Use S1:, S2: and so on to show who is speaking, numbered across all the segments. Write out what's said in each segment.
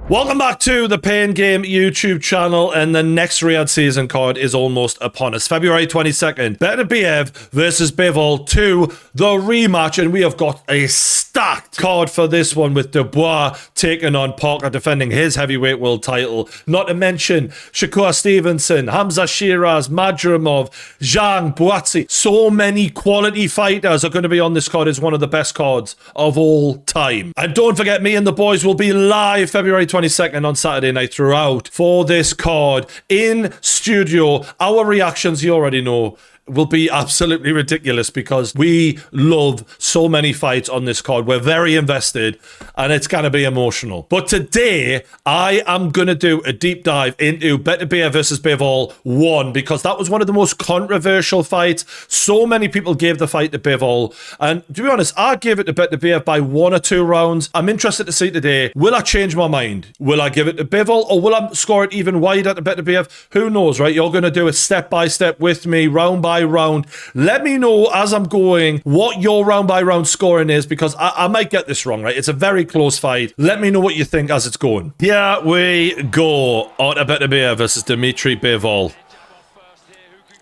S1: Welcome back to the Pain Game YouTube channel, and the next Riyadh season card is almost upon us. February 22nd, Beterbiev versus Bivol 2, the rematch, and we have got a stacked card for this one with Dubois taking on Parker, defending his heavyweight world title. Not to mention Shakur Stevenson, Hamza Shiraz, Madrimov, Zhang, Buatsi. So many quality fighters are going to be on this card. It's one of the best cards of all time. And don't forget, me and the boys will be live February 22nd on Saturday night throughout for this card in studio. Our reactions, you already know, will be absolutely ridiculous because we love so many fights on this card. We're very invested and it's going to be emotional. But today, I am going to do a deep dive into Beterbiev versus Bivol 1 because that was one of the most controversial fights. So many people gave the fight to Bivol. And to be honest, I gave it to Beterbiev by 1 or 2 rounds. I'm interested to see today, will I change my mind? Will I give it to Bivol or will I score it even wider to Beterbiev? Who knows, right? You're going to do it step by step with me, round by round. Let me know as I'm going what your round by round scoring is because I might get this wrong, right? It's a very close fight. Let me know what you think as it's going. Here we go. On to Beterbiev versus Bivol.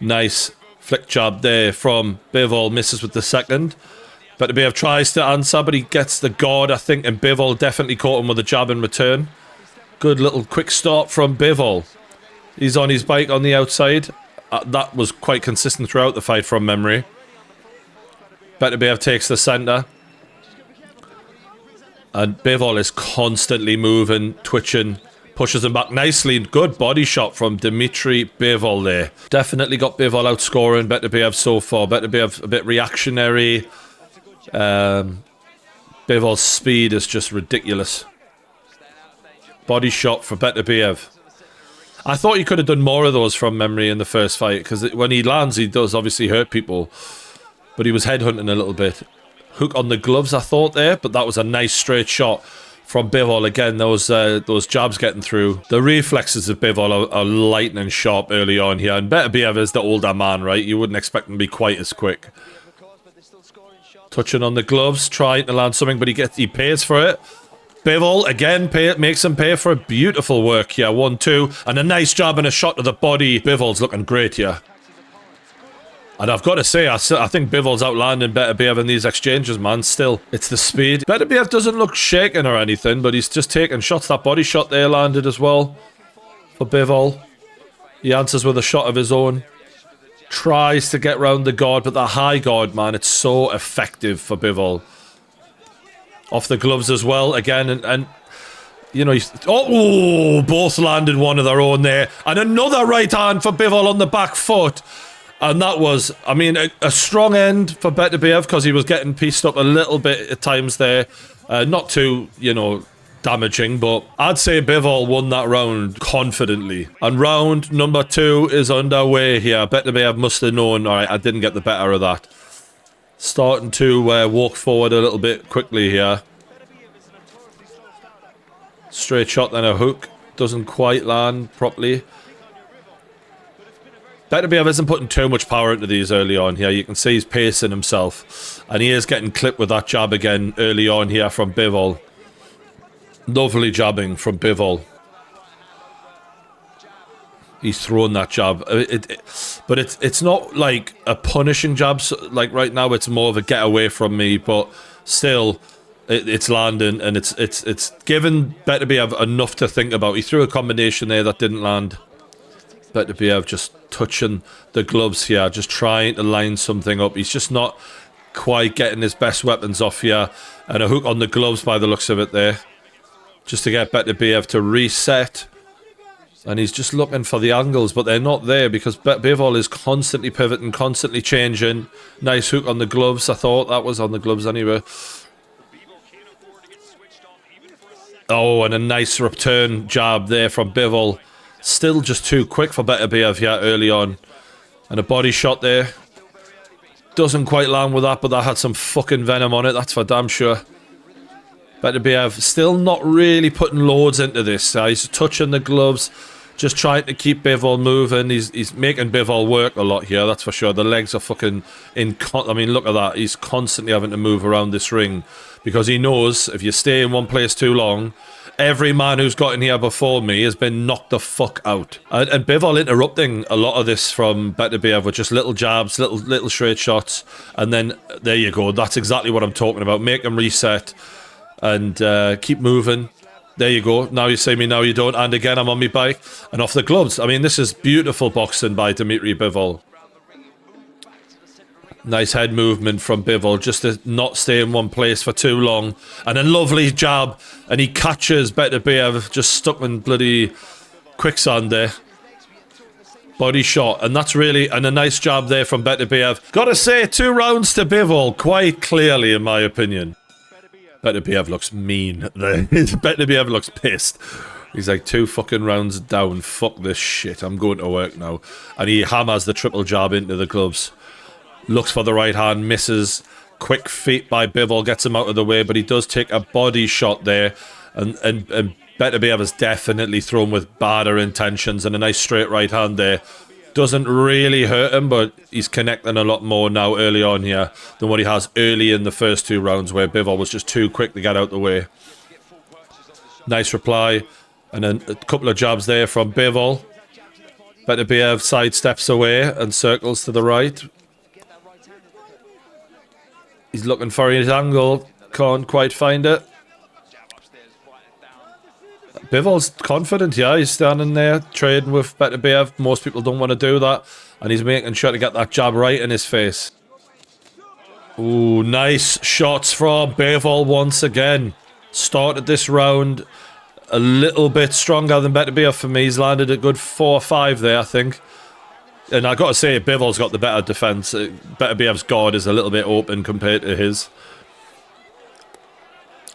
S1: Nice flick jab there from Bivol. Misses with the second. Beterbiev tries to answer, but he gets the guard, I think, and Bivol definitely caught him with a jab in return. Good little quick start from Bivol. He's on his bike on the outside. That was quite consistent throughout the fight from memory. Beterbiev takes the centre. And Bivol is constantly moving, twitching, pushes him back nicely. Good body shot from Bivol there. Definitely got Bivol outscoring Beterbiev so far. Beterbiev a bit reactionary. Bivol's speed is just ridiculous. Body shot for Beterbiev. I thought he could have done more of those from memory in the first fight, because when he lands, he does obviously hurt people. But he was headhunting a little bit. Hook on the gloves, I thought there, but that was a nice straight shot from Bivol. Again, those jabs getting through. The reflexes of Bivol are lightning sharp early on here, and Beterbiev is the older man, right? You wouldn't expect him to be quite as quick. Touching on the gloves, trying to land something, but he pays for it. Bivol, again, makes him pay for a beautiful work here. 1-2, and a nice jab and a shot to the body. Bivol's looking great here. And I've got to say, I think Bivol's outlanding Beterbiev in these exchanges, man. Still, it's the speed. Beterbiev doesn't look shaken or anything, but he's just taking shots. That body shot there landed as well for Bivol. He answers with a shot of his own. Tries to get round the guard, but the high guard, man, it's so effective for Bivol. Off the gloves as well, again, and you know, both landed one of their own there. And another right hand for Bivol on the back foot. And that was, I mean, a strong end for Beterbiev because he was getting pieced up a little bit at times there. Not too, you know, damaging, but I'd say Bivol won that round confidently. And round number 2 is underway here. Beterbiev must have known, alright, I didn't get the better of that. Starting to walk forward a little bit quickly here. Straight shot, then a hook. Doesn't quite land properly. Beterbiev isn't putting too much power into these early on here. You can see he's pacing himself. And he is getting clipped with that jab again early on here from Bivol. Lovely jabbing from Bivol. He's throwing that jab, but it's not like a punishing jab. Like right now, it's more of a get away from me. But still, it's landing, and it's given Beterbiev enough to think about. He threw a combination there that didn't land. Beterbiev just touching the gloves here, just trying to line something up. He's just not quite getting his best weapons off here, and a hook on the gloves by the looks of it there, just to get Beterbiev to reset. And he's just looking for the angles, but they're not there because Bivol is constantly pivoting, constantly changing. Nice hook on the gloves. I thought that was on the gloves anyway. Oh, and a nice return jab there from Bivol. Still just too quick for Beterbiev here early on. And a body shot there. Doesn't quite land with that, but that had some fucking venom on it. That's for damn sure. Beterbiev still not really putting loads into this. He's touching the gloves. Just trying to keep Bivol moving. He's making Bivol work a lot here, that's for sure. The legs are fucking I mean, look at that. He's constantly having to move around this ring because he knows if you stay in one place too long, Every man who's gotten here before me has been knocked the fuck out. And Bivol interrupting a lot of this from Beterbiev with just little jabs, little straight shots. And then, there you go. That's exactly what I'm talking about. Make him reset and keep moving. There you go. Now you see me, now you don't. And again, I'm on my bike. And off the gloves. I mean, this is beautiful boxing by Dmitry Bivol. Nice head movement from Bivol, just to not stay in one place for too long. And a lovely jab. And he catches Beterbiev, just stuck in bloody quicksand there. Body shot. And that's really... And a nice jab there from Beterbiev. Gotta say, 2 rounds to Bivol, quite clearly, in my opinion. Beterbiev looks mean. Beterbiev looks pissed. He's like 2 fucking rounds down. Fuck this shit. I'm going to work now. And he hammers the triple jab into the gloves. Looks for the right hand, misses. Quick feet by Bivol, gets him out of the way, but he does take a body shot there. And Beterbiev is definitely thrown with badder intentions, and a nice straight right hand there. Doesn't really hurt him, but he's connecting a lot more now early on here than what he has early in the first 2 rounds, where Bivol was just too quick to get out the way. Nice reply, and then a couple of jabs there from Bivol. Beterbiev sidesteps away and circles to the right. He's looking for his angle, can't quite find it. Bivol's confident, yeah, he's standing there trading with Beterbiev. Most people don't want to do that, and he's making sure to get that jab right in his face. Ooh, nice shots from Bivol once again. Started this round a little bit stronger than Beterbiev for me. He's landed a good 4 or 5 there, I think. And I got to say, Bivol's got the better defense. Beterbiev's guard is a little bit open compared to his.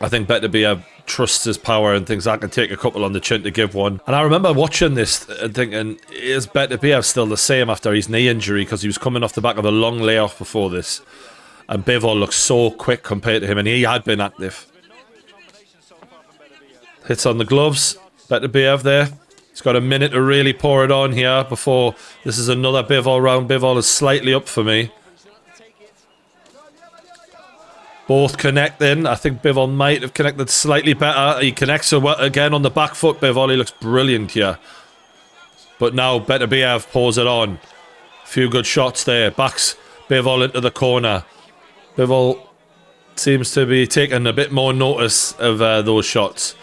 S1: I think Beterbiev trusts his power and thinks I can take a couple on the chin to give one. And I remember watching this and thinking, is Beterbiev still the same after his knee injury? Because he was coming off the back of a long layoff before this. And Bivol looks so quick compared to him, and he had been active. Hits on the gloves. Beterbiev there. He's got a minute to really pour it on here before this is another Bivol round. Bivol is slightly up for me. Both connecting. I think Bivol might have connected slightly better. He connects again on the back foot. Bivol, he looks brilliant here. But now Beterbiev pours it on. A few good shots there. Backs Bivol into the corner. Bivol seems to be taking a bit more notice of those shots.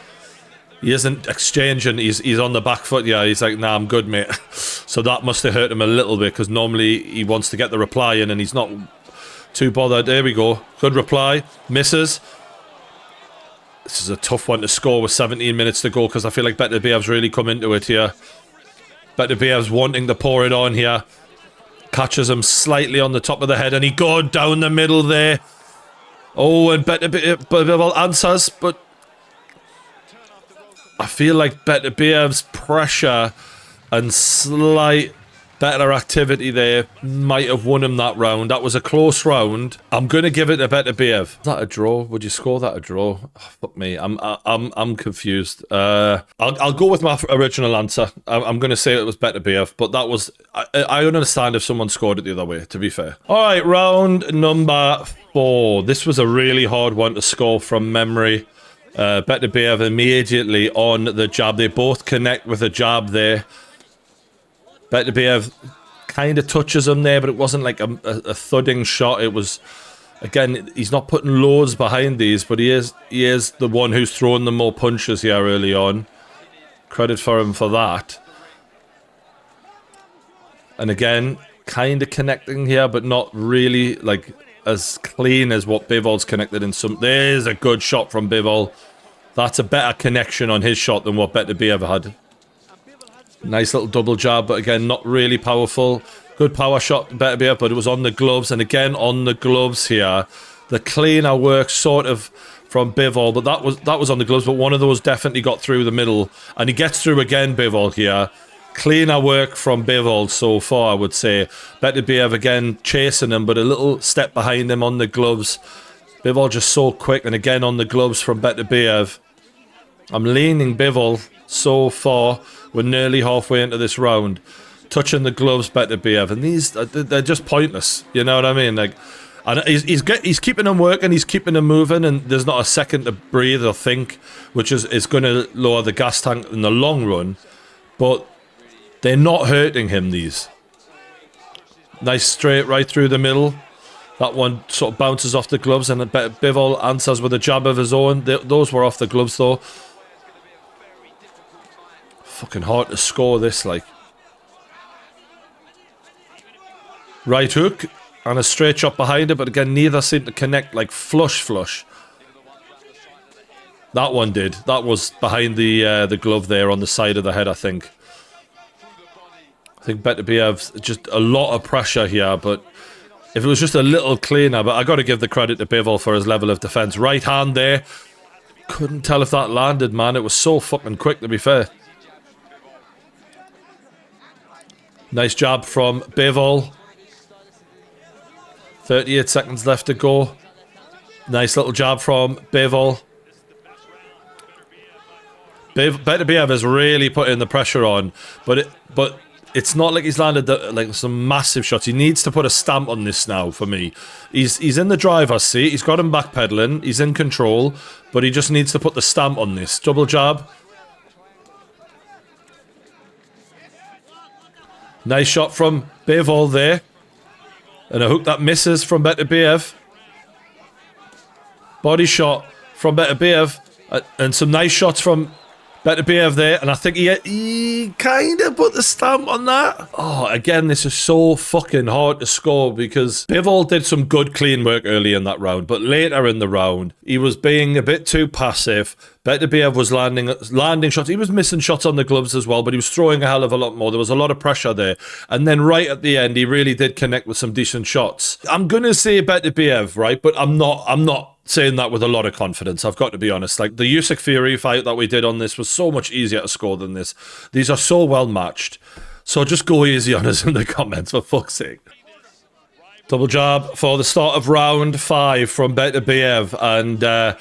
S1: He isn't exchanging. He's on the back foot. Yeah, he's like, nah, I'm good, mate. So that must have hurt him a little bit, because normally he wants to get the reply in, and he's not too bothered. There we go. Good reply. Misses. This is a tough one to score with 17 minutes to go, because I feel like Beterbiev's really come into it here. Beterbiev's wanting to pour it on here. Catches him slightly on the top of the head, and he goes down the middle there. Oh, and Beterbiev answers, but I feel like Beterbiev's pressure and slight better activity there might have won him that round. That was a close round. I'm going to give it to Beterbiev. Is that a draw? Would you score that a draw? Oh, fuck me. I'm confused. I'll go with my original answer. I'm going to say it was Beterbiev, but that was... I understand if someone scored it the other way, to be fair. All right, round number 4. This was a really hard one to score from memory. Beterbiev immediately on the jab. They both connect with a jab there. Beterbiev kind of touches him there, but it wasn't like a thudding shot. It was, again, he's not putting loads behind these, but he is the one who's throwing the more punches here early on. Credit for him for that. And again, kind of connecting here, but not really like as clean as what Bivol's connected in some. There's a good shot from Bivol. That's a better connection on his shot than what Beterbiev had. Nice little double jab, but again, not really powerful. Good power shot, Beterbiev, but it was on the gloves. And again, on the gloves here. The cleaner work sort of from Bivol, but that was on the gloves, but one of those definitely got through the middle. And he gets through again, Bivol here. Cleaner work from Bivol so far, I would say. Beterbiev again chasing him, but a little step behind him on the gloves. Bivol just so quick, and again on the gloves from Beterbiev. I'm leaning Bivol so far. We're nearly halfway into this round. Touching the gloves, Beterbiev, and these, they're just pointless. You know what I mean? Like, And he's keeping them working, he's keeping them moving, and there's not a second to breathe or think, which is going to lower the gas tank in the long run. But they're not hurting him, these. Nice straight right through the middle. That one sort of bounces off the gloves, and Bivol answers with a jab of his own. Those were off the gloves, though. Fucking hard to score this, like. Right hook. And a straight shot behind it, but again, neither seemed to connect, like flush. That one did. That was behind the glove there on the side of the head, I think. I think Beterbiev, just a lot of pressure here, but if it was just a little cleaner, but I got to give the credit to Bivol for his level of defense. Right hand there. Couldn't tell if that landed, man. It was so fucking quick, to be fair. Nice jab from Bivol. 38 seconds left to go. Nice little jab from Bivol. Beterbiev has really put in the pressure on, but it's not like he's landed like some massive shots. He needs to put a stamp on this now for me. He's in the driver's seat. He's got him backpedaling. He's in control, but he just needs to put the stamp on this. Double jab. Nice shot from Bivol there. And a hook that misses from Beterbiev. Body shot from Beterbiev. And some nice shots from Beterbiev there. And I think he kind of put the stamp on that. Oh, again, this is so fucking hard to score because Bivol did some good clean work early in that round. But later in the round, he was being a bit too passive. Beterbiev was landing shots. He was missing shots on the gloves as well, but he was throwing a hell of a lot more. There was a lot of pressure there. And then right at the end, he really did connect with some decent shots. I'm going to say Beterbiev, right? But I'm not saying that with a lot of confidence. I've got to be honest. Like, the Usyk Fury fight that we did on this was so much easier to score than this. These are so well matched. So just go easy on us in the comments, for fuck's sake. Double jab for the start of round 5 from Beterbiev. And,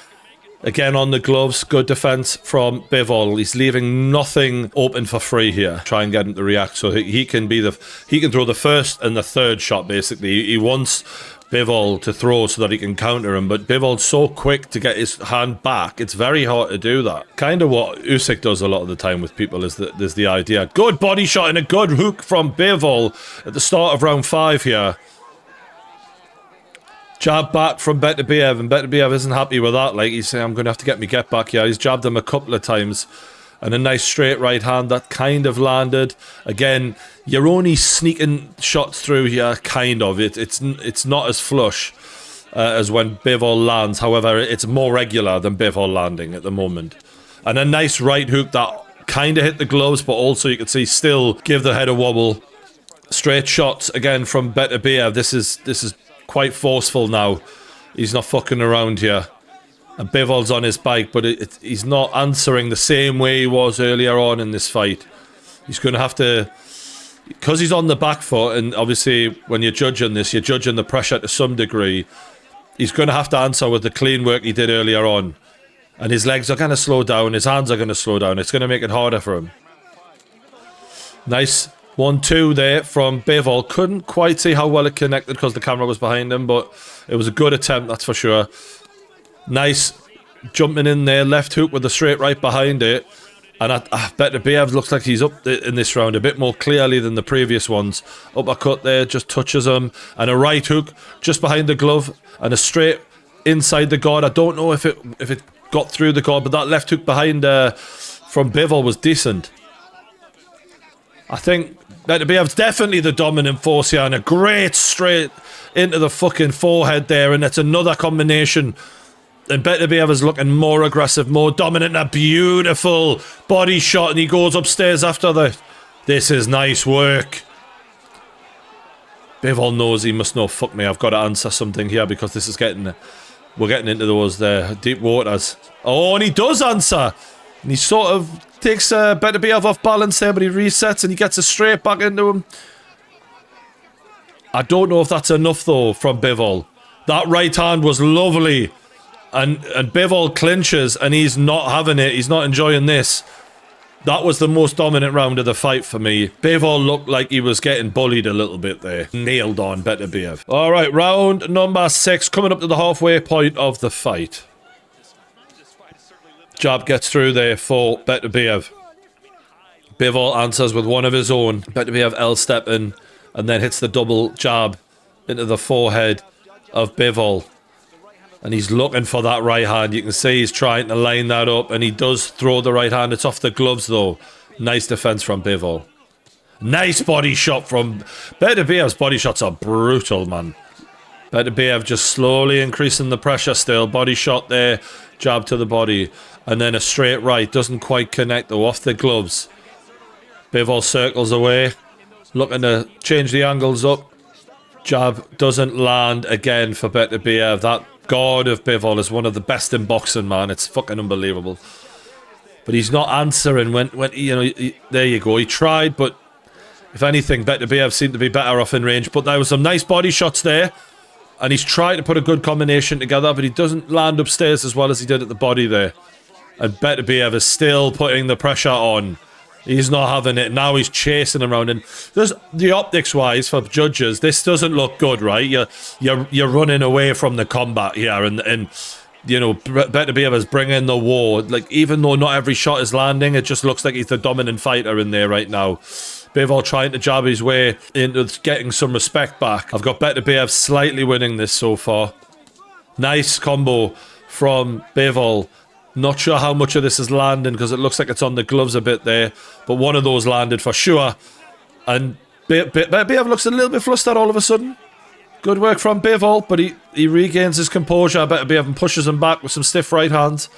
S1: again, on the gloves, good defense from Bivol. He's leaving nothing open for free here. Try and get him to react so he can throw the first and the third shot, basically. He wants Bivol to throw so that he can counter him, but Bivol's so quick to get his hand back, it's very hard to do that. Kind of what Usyk does a lot of the time with people is the idea. Good body shot and a good hook from Bivol at the start of round 5 here. Jab back from Beterbiev, and Beterbiev isn't happy with that. Like, he's saying, I'm going to have to get me get back here. He's jabbed him a couple of times. And a nice straight right hand that kind of landed. Again, you're only sneaking shots through here, kind of. It's not as flush as when Bivol lands. However, it's more regular than Bivol landing at the moment. And a nice right hook that kind of hit the gloves, but also you can see still give the head a wobble. Straight shots again from Beterbiev. This is quite forceful now. He's not fucking around here. And Bivol's on his bike, but he's not answering the same way he was earlier on in this fight. He's going to have to... Because he's on the back foot, and obviously when you're judging this, you're judging the pressure to some degree. He's going to have to answer with the clean work he did earlier on. And his legs are going to slow down, his hands are going to slow down. It's going to make it harder for him. Nice 1-2 there from Bivol. Couldn't quite see how well it connected because the camera was behind him, but it was a good attempt, that's for sure. Nice jumping in there, left hook with a straight right behind it. And I bet Beterbiev looks like he's up in this round a bit more clearly than the previous ones. Uppercut there, just touches him. And a right hook just behind the glove. And a straight inside the guard. I don't know if it got through the guard, but that left hook behind from Bivol was decent. I think Beterbiev's definitely the dominant force here. And a great straight into the fucking forehead there. And it's another combination. And Beterbiev is looking more aggressive, more dominant. A beautiful body shot, and he goes upstairs after that. This is nice work. Bivol knows he must know, fuck me, I've got to answer something here because this is getting... We're getting into those deep waters. Oh, and he does answer. And he sort of takes Beterbiev off balance there, but he resets and he gets a straight back into him. I don't know if that's enough, though, from Bivol. That right hand was lovely. And Bivol clinches, and he's not having it. He's not enjoying this. That was the most dominant round of the fight for me. Bivol looked like he was getting bullied a little bit there. Nailed on Beterbiev. All right, round number 6, coming up to the halfway point of the fight. Jab gets through there for Beterbiev. Bivol answers with one of his own. Beterbiev L-stepping and then hits the double jab into the forehead of Bivol. And he's looking for that right hand. You can see he's trying to line that up, and he does throw the right hand. It's off the gloves, though. Nice defense from Bivol. Nice body shot from... Beterbiev's body shots are brutal, man. Beterbiev just slowly increasing the pressure still. Body shot there. Jab to the body. And then a straight right. Doesn't quite connect, though. Off the gloves. Bivol circles away. Looking to change the angles up. Jab doesn't land again for Beterbiev. That god of Bivol is one of the best in boxing, man. It's fucking unbelievable. But he's not answering when you know, there you go. He tried, but if anything, Beterbiev seemed to be better off in range. But there was some nice body shots there. And he's trying to put a good combination together, but he doesn't land upstairs as well as he did at the body there. And Beterbiev is still putting the pressure on. He's not having it. Now he's chasing around. And there's the optics-wise for judges, this doesn't look good, right? You're running away from the combat here. And you know, Beterbiev is bringing the war. Like, even though not every shot is landing, it just looks like he's the dominant fighter in there right now. Bivol trying to jab his way into getting some respect back. I've got Beterbiev slightly winning this so far. Nice combo from Bivol. Not sure how much of this is landing because it looks like it's on the gloves a bit there. But one of those landed for sure. And Beterbiev looks a little bit flustered all of a sudden. Good work from Bivol, but he regains his composure. Beterbiev and pushes him back with some stiff right hands.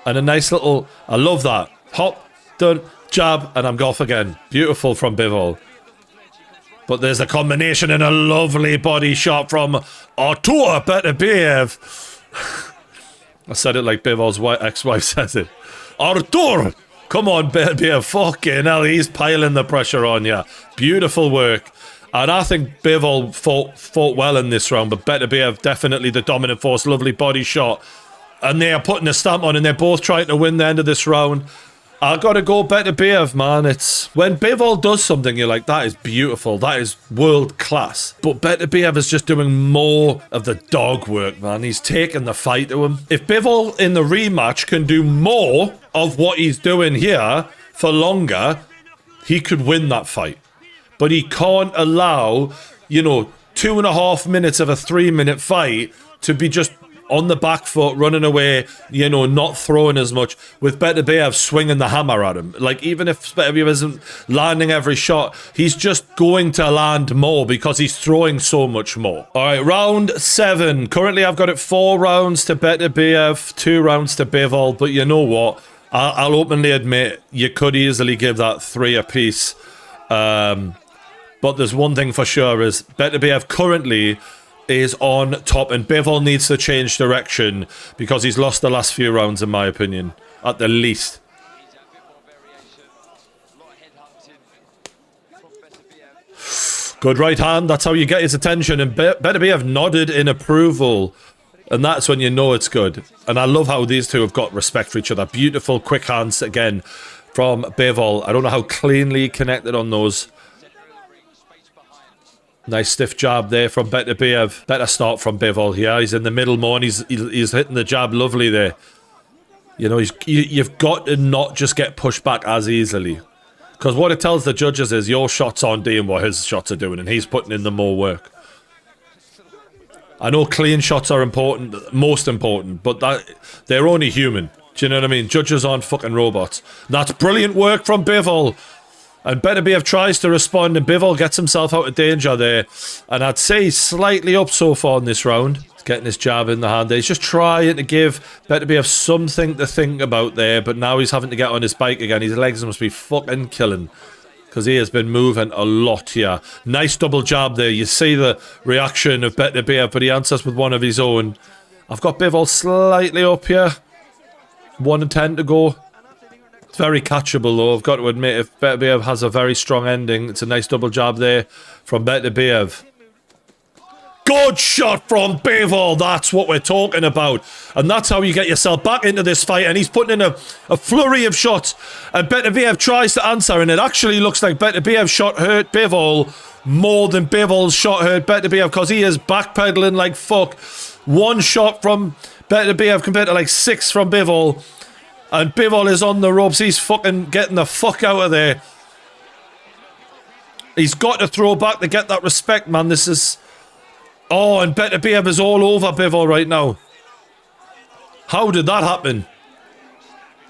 S1: And a nice little... I love that. Hop, done, jab, and I'm off again. Beautiful from Bivol. But there's a combination and a lovely body shot from Artur Beterbiev. I said it like Bivol's ex-wife says it. Artur! Come on, Beterbiev. Fucking hell, he's piling the pressure on you. Beautiful work. And I think Bivol fought well in this round, but Beterbiev definitely the dominant force. Lovely body shot. And they are putting a stamp on, and they're both trying to win the end of this round. I gotta go Beterbiev, man. It's when Bivol does something, you're like, that is beautiful. That is world class. But Beterbiev is just doing more of the dog work, man. He's taking the fight to him. If Bivol in the rematch can do more of what he's doing here for longer, he could win that fight. But he can't allow, you know, 2.5 minutes of a 3-minute fight to be just on the back foot, running away, you know, not throwing as much, with Beterbiev swinging the hammer at him. Like, even if Beterbiev isn't landing every shot, he's just going to land more because he's throwing so much more. All right, round 7. Currently, I've got it 4 rounds to Beterbiev, 2 rounds to Bivol, but you know what? I'll openly admit, you could easily give that 3 apiece. But there's one thing for sure is Beterbiev currently is on top, and Bivol needs to change direction because he's lost the last few rounds, in my opinion, at the least. Good right hand, that's how you get his attention, and Beterbiev nodded in approval, and that's when you know it's good. And I love how these two have got respect for each other. Beautiful quick hands again from Bivol. I don't know how cleanly connected on those. Nice stiff jab there from Beterbiev. Better start from Bivol here. He's in the middle more, and he's hitting the jab lovely there. You know, you've got to not just get pushed back as easily. Because what it tells the judges is your shots aren't doing what his shots are doing, and he's putting in the more work. I know clean shots are important, most important, but they're only human. Do you know what I mean? Judges aren't fucking robots. That's brilliant work from Bivol. And Beterbiev tries to respond, and Bivol gets himself out of danger there. And I'd say he's slightly up so far in this round. He's getting his jab in the hand there. He's just trying to give Beterbiev something to think about there, but now he's having to get on his bike again. His legs must be fucking killing, because he has been moving a lot here. Nice double jab there. You see the reaction of Beterbiev, but he answers with one of his own. I've got Bivol slightly up here. 1:10 to go. It's very catchable, though, I've got to admit. If Beterbiev has a very strong ending, it's a nice double jab there from Beterbiev. Good shot from Bivol. That's what we're talking about. And that's how you get yourself back into this fight. And he's putting in a flurry of shots. And Beterbiev tries to answer. And it actually looks like Beterbiev's shot hurt Bivol more than Bivol's shot hurt Beterbiev, because he is backpedaling like fuck. One shot from Beterbiev compared to like 6 from Bivol. And Bivol is on the ropes. He's fucking getting the fuck out of there. He's got to throw back to get that respect, man. This is... Oh, and Beterbiev is all over Bivol right now. How did that happen?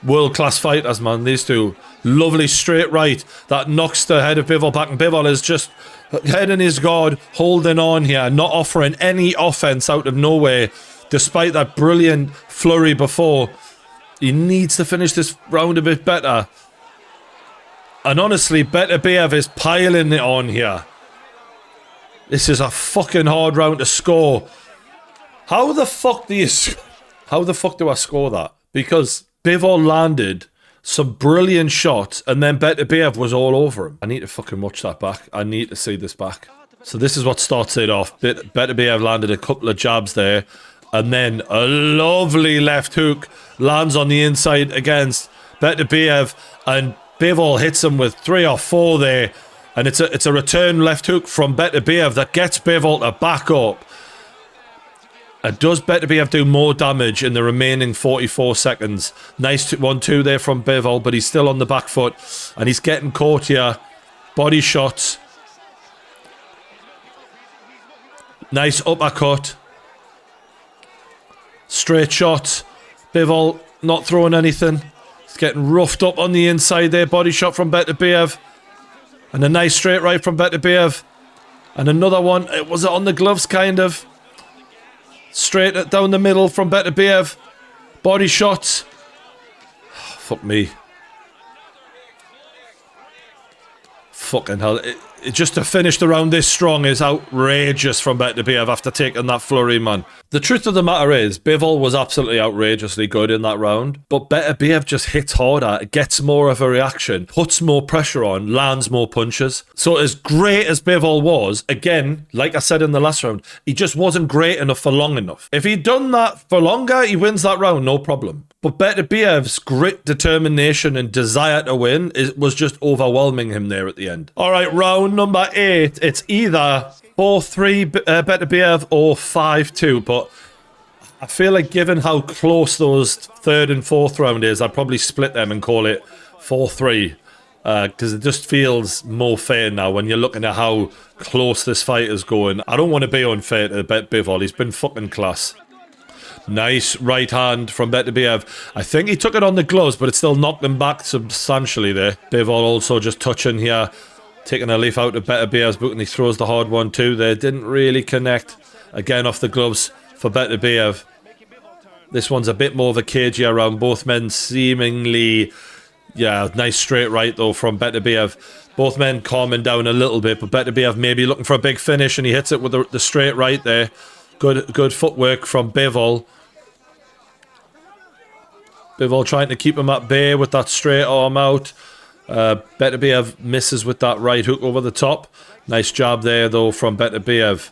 S1: World-class fighters, man, these two. Lovely straight right that knocks the head of Bivol back, and Bivol is just head in his guard, holding on here, not offering any offense out of nowhere, despite that brilliant flurry before. He needs to finish this round a bit better. And honestly, Beterbiev is piling it on here. This is a fucking hard round to score. How the fuck do I score that? Because Bivol landed some brilliant shots and then Beterbiev was all over him. I need to fucking watch that back. I need to see this back. So this is what starts it off. Beterbiev landed a couple of jabs there. And then a lovely left hook lands on the inside against Beterbiev. And Bivol hits him with 3 or 4 there. And it's a return left hook from Beterbiev that gets Bivol to back up. And does Beterbiev do more damage in the remaining 44 seconds? Nice 1-2 there from Bivol, but he's still on the back foot. And he's getting caught here. Body shots. Nice uppercut. Straight shot. Bivol not throwing anything. He's getting roughed up on the inside there. Body shot from Beterbiev. And a nice straight right from Beterbiev. And another one. Was it on the gloves, kind of? Straight down the middle from Beterbiev. Body shots. Oh, fuck me. Fucking hell. Just to finish the round this strong is outrageous from Beterbiev after taking that flurry, man. The truth of the matter is, Bivol was absolutely outrageously good in that round, but Beterbiev just hits harder, gets more of a reaction, puts more pressure on, lands more punches. So as great as Bivol was, again, like I said in the last round, he just wasn't great enough for long enough. If he'd done that for longer, he wins that round, no problem. But Beterbiev's grit, determination, and desire to win was just overwhelming him there at the end. All right, round number 8. It's either 4-3 Beterbiev or 5-2. But I feel like given how close those 3rd and 4th round is, I'd probably split them and call it 4-3. Because it just feels more fair now when you're looking at how close this fight is going. I don't want to be unfair to Bivol. He's been fucking class. Nice right hand from Beterbiev. I think he took it on the gloves, but it still knocked him back substantially there. Bivol also just touching here, taking a leaf out of Beterbiev's boot, and he throws the hard one too there. Didn't really connect. Again off the gloves for Beterbiev. This one's a bit more of a cagey around. Both men seemingly... Yeah, nice straight right though from Beterbiev. Both men calming down a little bit, but Beterbiev maybe looking for a big finish, and he hits it with the straight right there. Good footwork from Bivol. Bivol trying to keep him at bay with that straight arm out. Beterbiev misses with that right hook over the top. Nice jab there though from Beterbiev.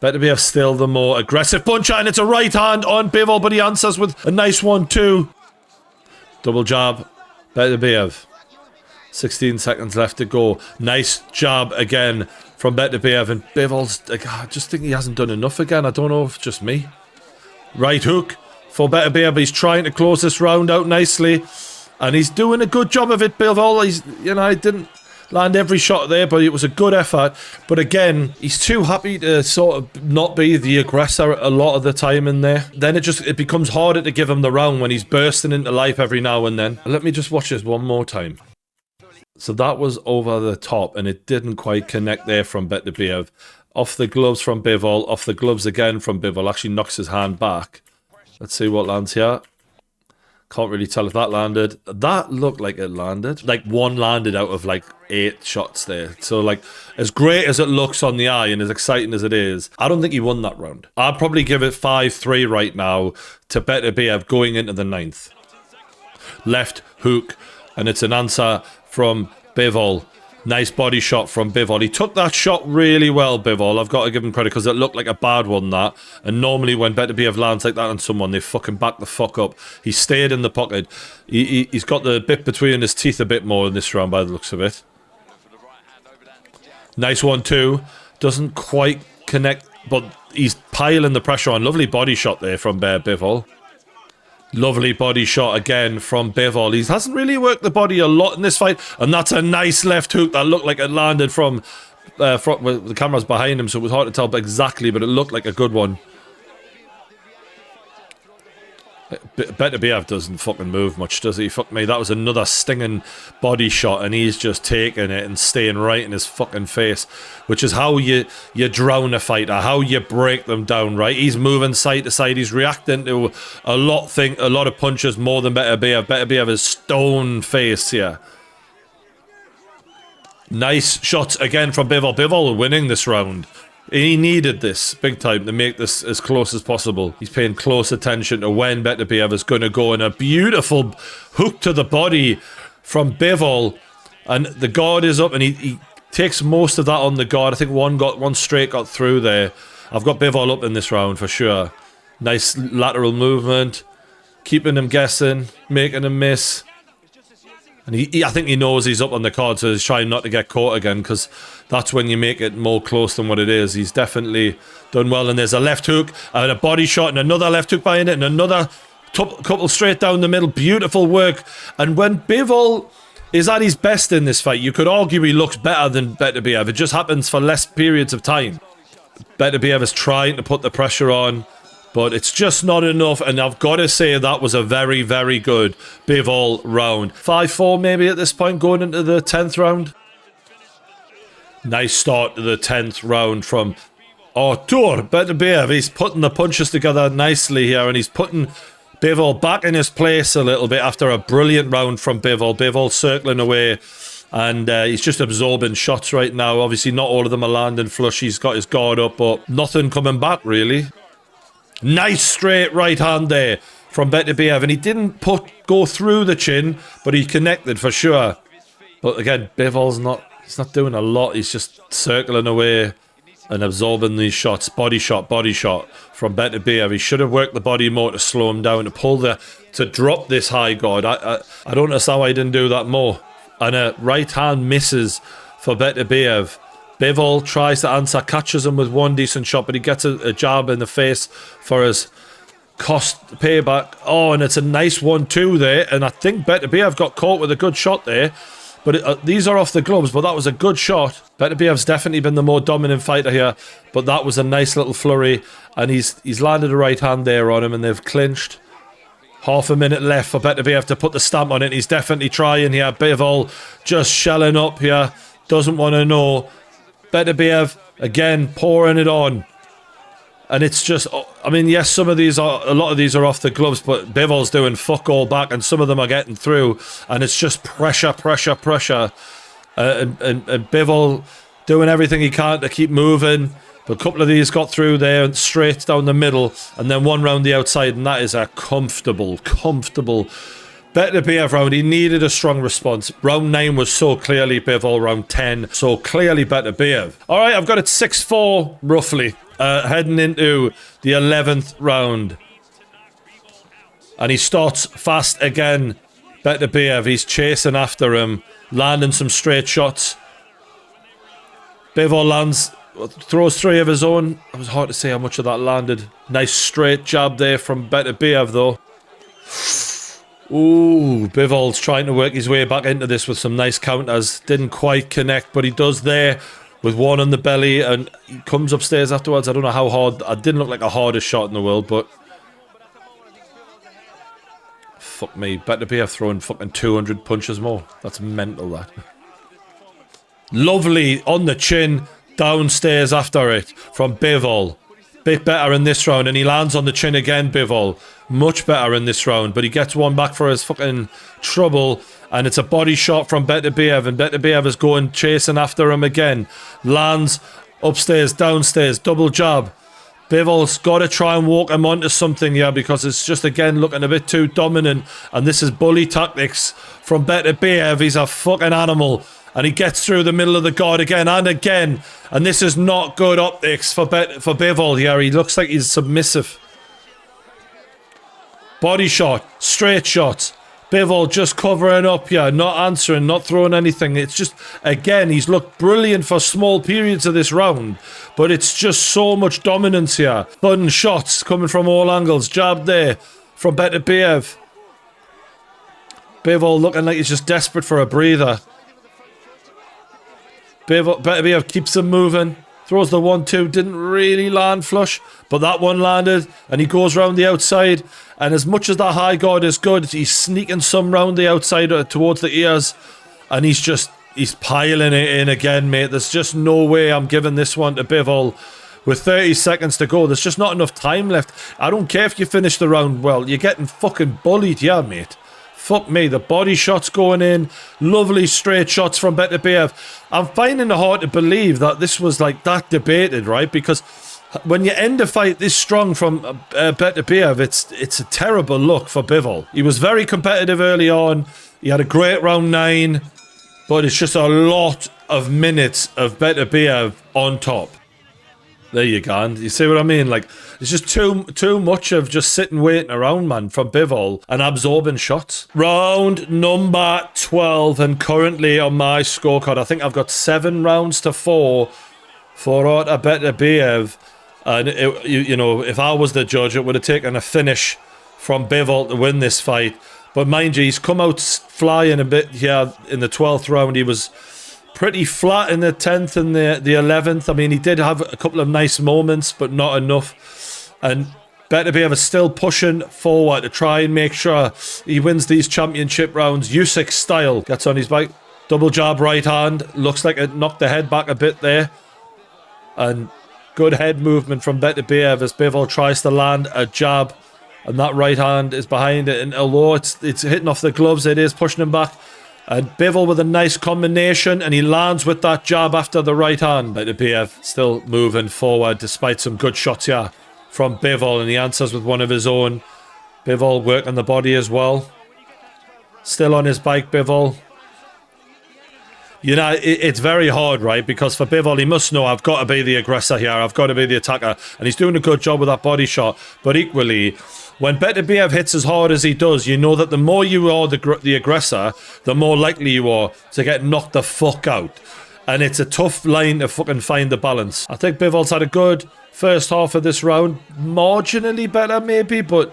S1: Beterbiev still the more aggressive puncher, and it's a right hand on Bivol, but he answers with a nice 1-2. Double jab, Beterbiev. 16 seconds left to go. Nice jab again from Beterbiev, and Bivol's... I just think he hasn't done enough again. I don't know if it's just me. Right hook for Beterbiev. He's trying to close this round out nicely, and he's doing a good job of it, Bivol. He's, you know, he didn't land every shot there, but it was a good effort. But again, he's too happy to sort of not be the aggressor a lot of the time in there. Then it becomes harder to give him the round when he's bursting into life every now and then. Let me just watch this one more time. So that was over the top, and it didn't quite connect there from Beterbiev. Off the gloves from Bivol, off the gloves again from Bivol. Actually knocks his hand back. Let's see what lands here. Can't really tell if that landed. That looked like it landed. Like one landed out of like 8 shots there. So like, as great as it looks on the eye and as exciting as it is, I don't think he won that round. I'd probably give it 5-3 right now to Beterbiev going into the 9th. Left hook, and it's an answer from Bivol. Nice body shot from Bivol. He took that shot really well, Bivol. I've got to give him credit because it looked like a bad one, that. And normally when Beterbiev lands like that on someone, they fucking back the fuck up. He stayed in the pocket. He's got the bit between his teeth a bit more in this round by the looks of it. Nice one too. Doesn't quite connect, but he's piling the pressure on. Lovely body shot there from Bivol. Lovely body shot again from Bivol. He hasn't really worked the body a lot in this fight. And that's a nice left hook that looked like it landed from well, the camera's behind him, so it was hard to tell exactly, but it looked like a good one. Beterbiev doesn't fucking move much, does he? Fuck me, that was another stinging body shot, and he's just taking it and staying right in his fucking face, which is how you drown a fighter, how you break them down, right? He's moving side to side, he's reacting to a lot of punches more than Beterbiev. Beterbiev is stone face here. Nice shots again from Bivol. Bivol winning this round. He needed this big time to make this as close as possible. He's paying close attention to when Beterbiev is going to go, in a beautiful hook to the body from Bivol, and the guard is up, and he takes most of that on the guard. I think one straight got through there. I've got Bivol up in this round for sure. Nice lateral movement, keeping him guessing, making him miss. And I think he knows he's up on the card, so he's trying not to get caught again, because that's when you make it more close than what it is. He's definitely done well, and there's a left hook, and a body shot, and another left hook behind it, and another couple straight down the middle. Beautiful work. And when Bivol is at his best in this fight, you could argue he looks better than Beterbiev. It just happens for less periods of time. Beterbiev is trying to put the pressure on, but it's just not enough, and I've got to say that was a very, very good Bivol round. 5-4 maybe at this point, going into the 10th round. Nice start to the 10th round from Artur Beterbiev. He's putting the punches together nicely here, and he's putting Bivol back in his place a little bit after a brilliant round from Bivol. Bivol circling away, and he's just absorbing shots right now. Obviously, not all of them are landing flush. He's got his guard up, but nothing coming back, really. Nice straight right hand there from Beterbiev, and he didn't go through the chin, but he connected for sure. But again, Bivol's he's not doing a lot. He's just circling away and absorbing these shots. Body shot from Beterbiev. He should have worked the body more to slow him down, to drop this high guard. I don't understand why he didn't do that more. And a right hand misses for Beterbiev. Bivol tries to answer, catches him with one decent shot, but he gets a jab in the face for his cost payback. Oh, and it's a nice 1-2 there, and I think Beterbiev got caught with a good shot there. But these are off the gloves, but that was a good shot. Beterbiev's definitely been the more dominant fighter here, but that was a nice little flurry, and he's landed a right hand there on him, and they've clinched. Half a minute left for Beterbiev to put the stamp on it. He's definitely trying here. Bivol just shelling up here, doesn't want to know. Beterbiev again pouring it on, and it's just, I mean, yes, a lot of these are off the gloves, but Bivol's doing fuck all back, and some of them are getting through, and it's just pressure, and Bivol doing everything he can to keep moving. But a couple of these got through there and straight down the middle, and then one round the outside, and that is a comfortable Beterbiev round. He needed a strong response. Round 9 was so clearly Bivol. Round 10, so clearly Beterbiev. All right, I've got it 6-4 roughly, heading into the 11th round. And he starts fast again. Beterbiev, he's chasing after him, landing some straight shots. Bivol throws 3 of his own. It was hard to say how much of that landed. Nice straight jab there from Beterbiev though. Ooh, Bivol's trying to work his way back into this with some nice counters. Didn't quite connect, but he does there with one on the belly, and he comes upstairs afterwards. I don't know how hard. It didn't look like the hardest shot in the world, but fuck me, Beterbiev throwing fucking 200 punches more. That's mental, that. Lovely on the chin, downstairs after it from Bivol. Bit better in this round, and he lands on the chin again, Bivol. Much better in this round, but he gets one back for his fucking trouble, and it's a body shot from Beterbiev, and Beterbiev is going chasing after him again. Lands upstairs, downstairs, double jab. Bivol's got to try and walk him onto something here, because it's just again looking a bit too dominant, and this is bully tactics from Beterbiev. He's a fucking animal, And he gets through the middle of the guard again and again. And this is not good optics for Bivol here. He looks like he's submissive. Body shot. Straight shots. Bivol just covering up here. Not answering. Not throwing anything. It's just, again, he's looked brilliant for small periods of this round. But it's just so much dominance here. Sudden shots coming from all angles. Jab there from Beterbiev. Bivol looking like he's just desperate for a breather. Beterbiev keeps him moving. Throws the 1-2. Didn't really land flush. But that one landed. And he goes round the outside. And as much as that high guard is good, he's sneaking some round the outside towards the ears. And he's piling it in again, mate. There's just no way I'm giving this one to Bivol. With 30 seconds to go, there's just not enough time left. I don't care if you finish the round well. You're getting fucking bullied here, mate. Fuck me, the body shots going in. Lovely straight shots from Beterbiev. I'm finding it hard to believe that this was like that debated, right? Because when you end a fight this strong from Beterbiev, it's a terrible look for Bivol. He was very competitive early on. He had a great round 9. But it's just a lot of minutes of Beterbiev on top. There you go. And you see what I mean? Like, it's just too much of just sitting waiting around, man, from Bivol and absorbing shots. Round number 12, and currently on my scorecard, I think I've got 7 rounds to 4 for Beterbiev. And you know, if I was the judge, it would have taken a finish from Bivol to win this fight. But mind you, he's come out flying a bit here in the 12th round. He was pretty flat in the 10th and the 11th. I mean, he did have a couple of nice moments, but not enough. And Beterbiev is still pushing forward to try and make sure he wins these championship rounds. Usyk style. Gets on his bike. Double jab right hand. Looks like it knocked the head back a bit there. And good head movement from Beterbiev as Bivol tries to land a jab. And that right hand is behind it. And although it's hitting off the gloves, it is pushing him back. And Bivol with a nice combination, and he lands with that jab after the right hand. Beterbiev still moving forward despite some good shots here from Bivol, and he answers with one of his own. Bivol working the body as well. Still on his bike, Bivol. You know, it's very hard, right? Because for Bivol, he must know, I've got to be the aggressor here. I've got to be the attacker. And he's doing a good job with that body shot. But equally, when Beterbiev hits as hard as he does, you know that the more you are the aggressor, the more likely you are to get knocked the fuck out. And it's a tough line to fucking find the balance. I think Bivol's had a good first half of this round. Marginally better, maybe, but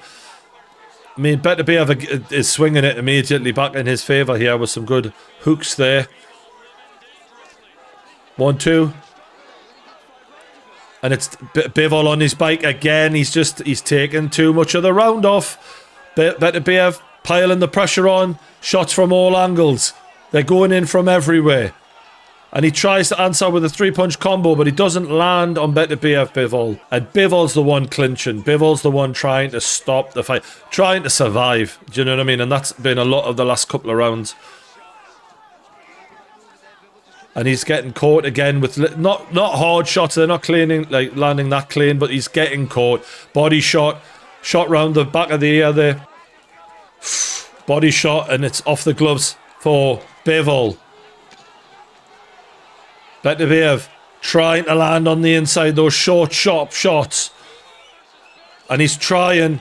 S1: I mean, Beterbiev is swinging it immediately back in his favour here with some good hooks there. 1-2. And it's Bivol on his bike again. He's taken too much of the round off. Beterbiev piling the pressure on. Shots from all angles. They're going in from everywhere. And he tries to answer with a 3-punch combo, but he doesn't land on Beterbiev, Bivol. And Bivol's the one clinching. Bivol's the one trying to stop the fight. Trying to survive. Do you know what I mean? And that's been a lot of the last couple of rounds. And he's getting caught again with not hard shots. They're not cleaning, like landing that clean, but he's getting caught. Body shot. Shot round the back of the ear there. Body shot, and it's off the gloves for Bivol. Beterbiev trying to land on the inside, those short, sharp shots. And he's trying,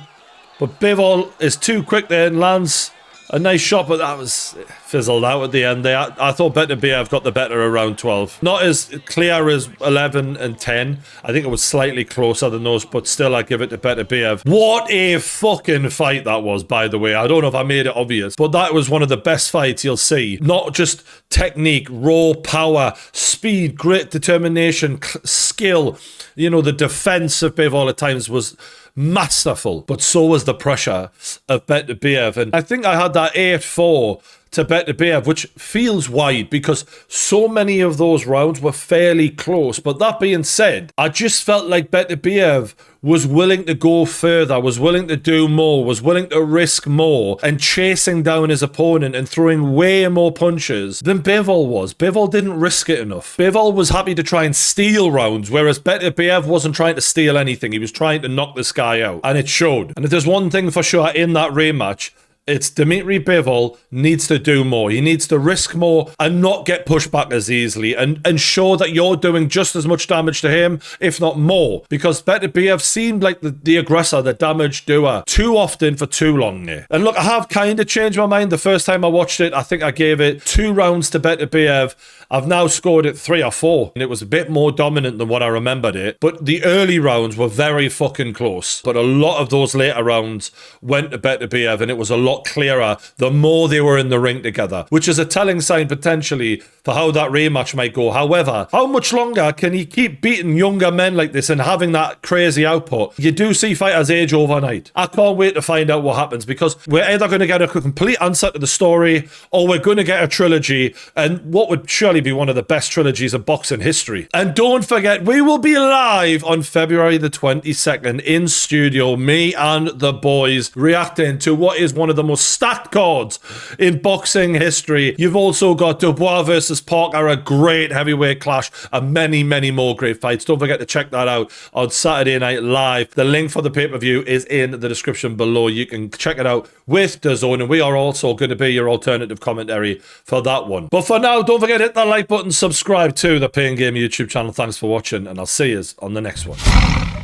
S1: but Bivol is too quick there and lands a nice shot, but that was fizzled out at the end there. I thought Beterbiev got the better around 12. Not as clear as 11 and 10. I think it was slightly closer than those, but still I give it to Beterbiev. What a fucking fight that was, by the way. I don't know if I made it obvious, but that was one of the best fights you'll see. Not just technique, raw power, speed, grit, determination, skill. You know, the defense of Bivol at times was masterful, but so was the pressure of Beterbiev. And I think I had that 8-4 to Beterbiev, which feels wide because so many of those rounds were fairly close. But that being said, I just felt like Beterbiev was willing to go further, was willing to do more, was willing to risk more, and chasing down his opponent and throwing way more punches than Bivol was. Bivol didn't risk it enough. Bivol was happy to try and steal rounds, whereas Beterbiev wasn't trying to steal anything. He was trying to knock this guy out, and it showed. And if there's one thing for sure in that rematch, It's Dmitry Bivol needs to do more. He needs to risk more and not get pushed back as easily, and ensure that you're doing just as much damage to him, if not more. Because Beterbiev seemed like the aggressor, the damage doer, too often for too long there. And look, I have kind of changed my mind. The first time I watched it, I think I gave it 2 rounds to Beterbiev. I've now scored it 3 or 4, and it was a bit more dominant than what I remembered it. But the early rounds were very fucking close. But a lot of those later rounds went to Beterbiev, and it was a lot clearer the more they were in the ring together, which is a telling sign potentially for how that rematch might go. However, how much longer can he keep beating younger men like this and having that crazy output? You do see fighters age overnight. I can't wait to find out what happens, because we're either going to get a complete answer to the story, or we're going to get a trilogy, and what would surely be one of the best trilogies of boxing history. And don't forget, we will be live on February the 22nd in studio, me and the boys, reacting to what is one of the most stacked cards in boxing history. You've also got Dubois versus Parker, a great heavyweight clash, and many, many more great fights. Don't forget to check that out on Saturday Night Live. The link for the pay-per-view is in the description below. You can check it out with DAZN, and we are also going to be your alternative commentary for that one. But for now, don't forget to hit that like button, subscribe to the Pain Game YouTube channel. Thanks for watching, and I'll see you on the next one.